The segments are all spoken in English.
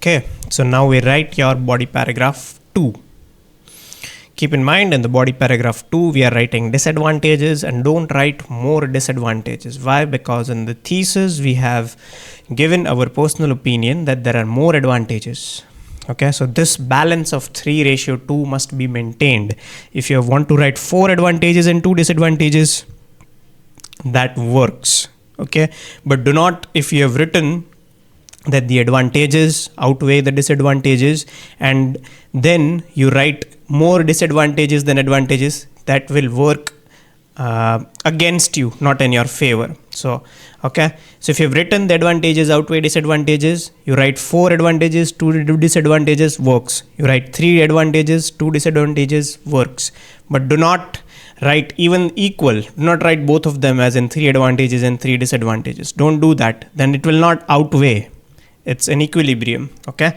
Okay, so now we write your body paragraph 2. Keep in mind, in the body paragraph 2, we are writing disadvantages, and don't write more disadvantages. Why? Because in the thesis, we have given our personal opinion that there are more advantages. Okay, so this balance of 3:2 must be maintained. If you want to write 4 advantages and 2 disadvantages, that works. Okay, but do not, if you have written that the advantages outweigh the disadvantages and then you write more disadvantages than advantages, that will work against you, not in your favor. So okay, so if you've written the advantages outweigh disadvantages, you write 4 advantages, 2 disadvantages, works. You write 3 advantages, 2 disadvantages, works. But do not write even equal. Do not write both of them as in 3 advantages and 3 disadvantages. Don't do that. Then it will not outweigh. It's an equilibrium. Okay,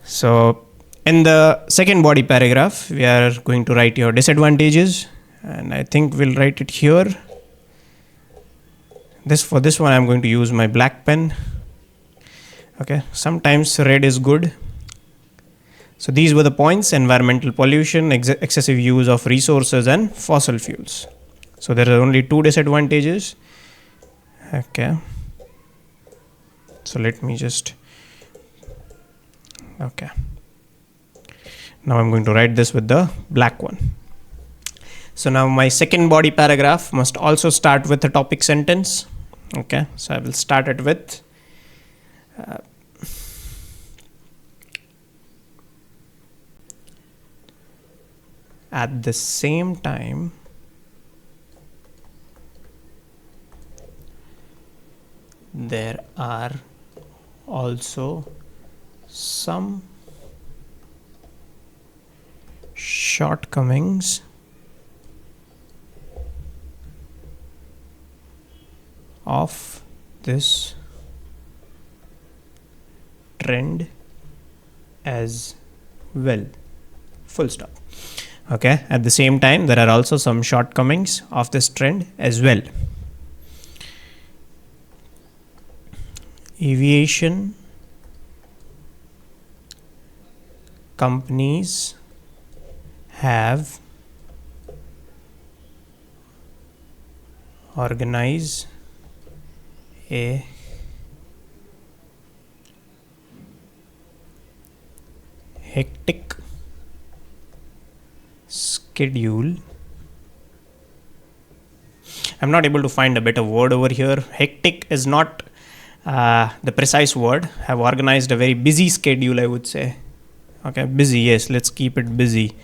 so in the second body paragraph, we are going to write your disadvantages, and I think we'll write it here. For this one, I'm going to use my black pen. Okay, sometimes red is good. So these were the points: environmental pollution, excessive use of resources, and fossil fuels. So there are only 2 disadvantages. Okay, so let me just, okay, now I'm going to write this with the black one. So now my second body paragraph must also start with a topic sentence. Okay, so I will start it with at the same time there are also some shortcomings of this trend as well. Full stop. Okay, at the same time there are also some shortcomings of this trend as well. Aviation companies have organized a hectic schedule. I'm not able to find a better word over here. Hectic is not the precise word. Have organized a very busy schedule, I would say. Okay, busy, yes, let's keep it busy.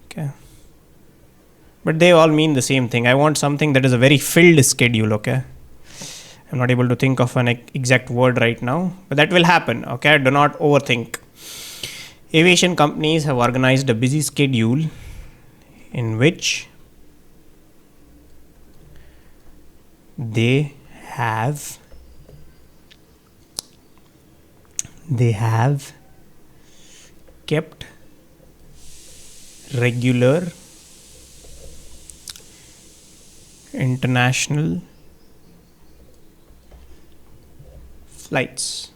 Okay, but they all mean the same thing. I want something that is a very filled schedule. Okay, I'm not able to think of an exact word right now, but that will happen. Okay, do not overthink. Aviation companies have organized a busy schedule in which they have kept regular international flights.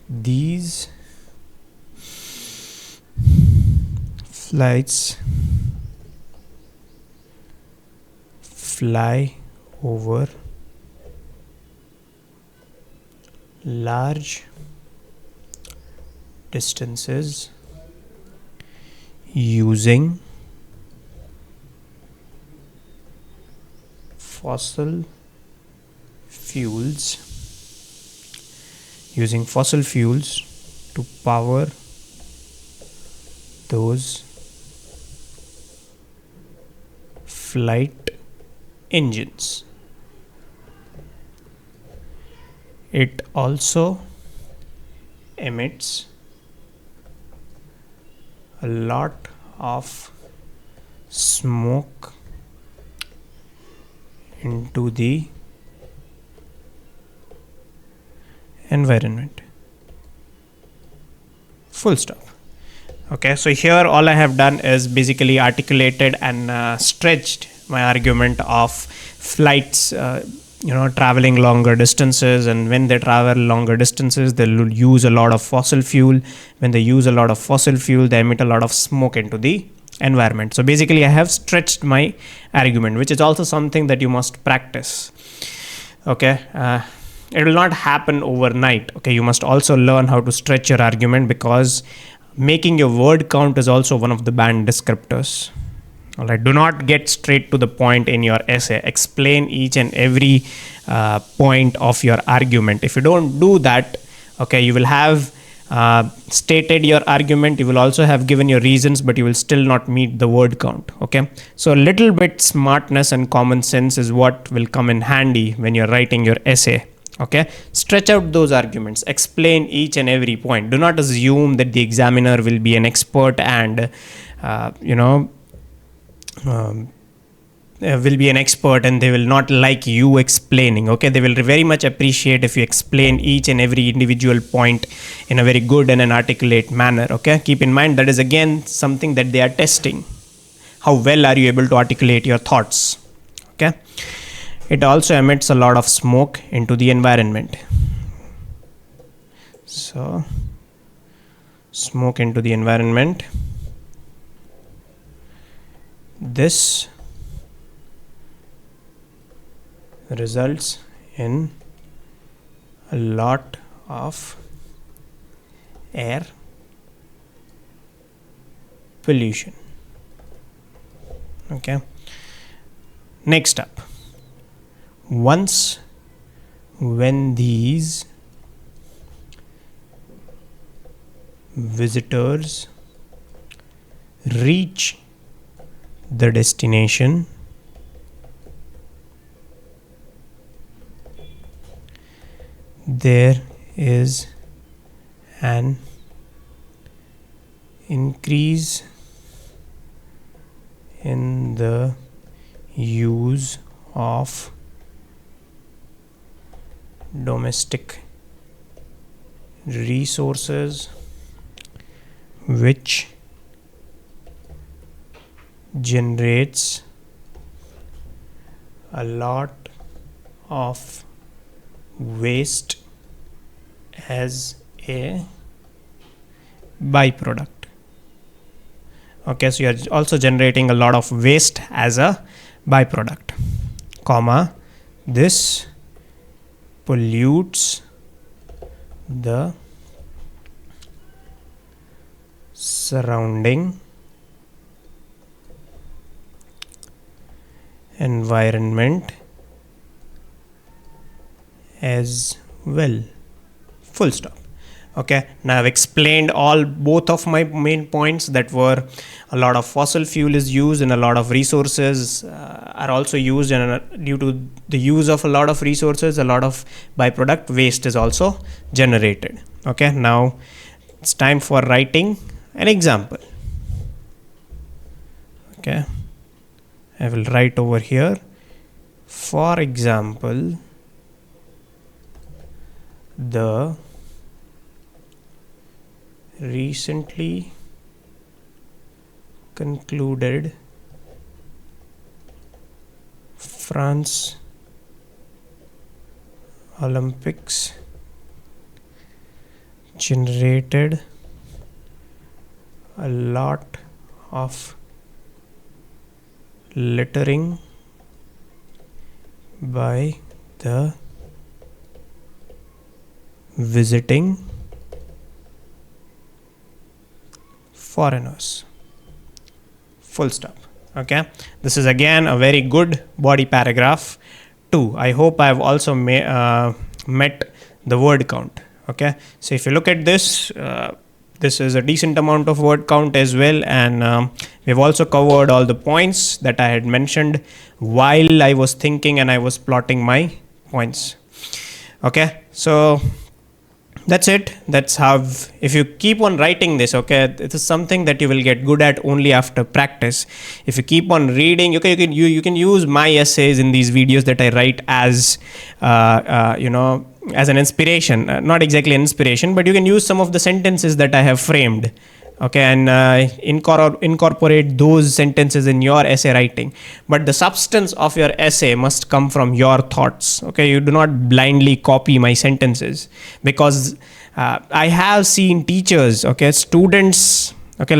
These flights fly over large distances using fossil fuels to power those flight engines. It also emits a lot of smoke into the environment. Full stop. Okay, so here all I have done is basically articulated and stretched my argument of flights traveling longer distances, and when they travel longer distances, they'll use a lot of fossil fuel. When they use a lot of fossil fuel, they emit a lot of smoke into the environment. So basically I have stretched my argument, which is also something that you must practice. Okay, it will not happen overnight. Okay, you must also learn how to stretch your argument, because making your word count is also one of the banned descriptors. All right, do not get straight to the point in your essay. Explain each and every point of your argument. If you don't do that, okay, you will have stated your argument, you will also have given your reasons, but you will still not meet the word count. Okay, so a little bit smartness and common sense is what will come in handy when you're writing your essay. Okay, stretch out those arguments, explain each and every point. Do not assume that the examiner will be an expert and will be an expert and they will not like you explaining. Okay, they will very much appreciate if you explain each and every individual point in a very good and an articulate manner. Okay, keep in mind that is again something that they are testing. How well are you able to articulate your thoughts? Okay, it also emits a lot of smoke into the environment. So smoke into the environment, this results in a lot of air pollution. Okay, next up, when these visitors reach the destination, there is an increase in the use of domestic resources, which generates a lot of waste as a byproduct. Okay, so you are also generating a lot of waste as a byproduct, comma, this pollutes the surrounding environment as well. Full stop. Okay, now I've explained both of my main points, that were a lot of fossil fuel is used and a lot of resources are also used, and due to the use of a lot of resources, a lot of byproduct waste is also generated. Okay, now it's time for writing an example. Okay, I will write over here, for example, the recently concluded France Olympics generated a lot of littering by the visiting foreigners. Full stop. Okay, this is again a very good body paragraph 2. I hope I have also met the word count. Okay, so if you look at this, this is a decent amount of word count as well, and we've also covered all the points that I had mentioned while I was thinking and I was plotting my points. Okay, so that's it. That's how, if you keep on writing this, okay, it is something that you will get good at only after practice. If you keep on reading, you can use my essays in these videos that I write as as an inspiration. Not exactly an inspiration, but you can use some of the sentences that I have framed okay, and incorporate those sentences in your essay writing. But the substance of your essay must come from your thoughts. Okay, you do not blindly copy my sentences, because I have seen teachers, okay, students, okay,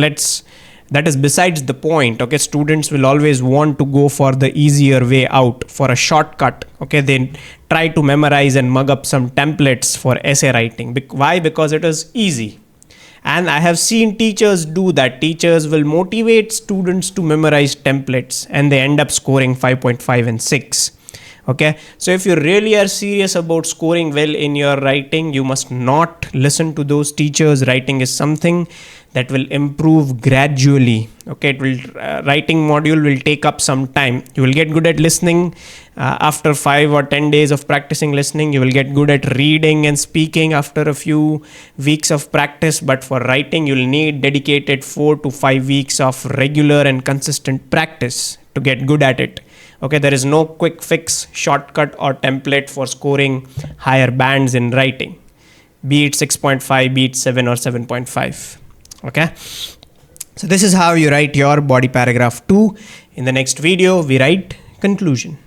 that is besides the point. Okay, students will always want to go for the easier way out, for a shortcut. Okay, they try to memorize and mug up some templates for essay writing. Why? Because it is easy. And I have seen teachers do that. Teachers will motivate students to memorize templates, and they end up scoring 5.5 and 6. Okay, so if you really are serious about scoring well in your writing, you must not listen to those teachers. Writing is something that will improve gradually. Okay, it will writing module will take up some time. You will get good at listening after 5 or 10 days of practicing listening. You will get good at reading and speaking after a few weeks of practice. But for writing, you will need dedicated 4 to 5 weeks of regular and consistent practice to get good at it. Okay, there is no quick fix, shortcut, or template for scoring higher bands in writing, be it 6.5, be it 7 or 7.5. Okay, so this is how you write your body paragraph 2. In the next video, we write conclusion.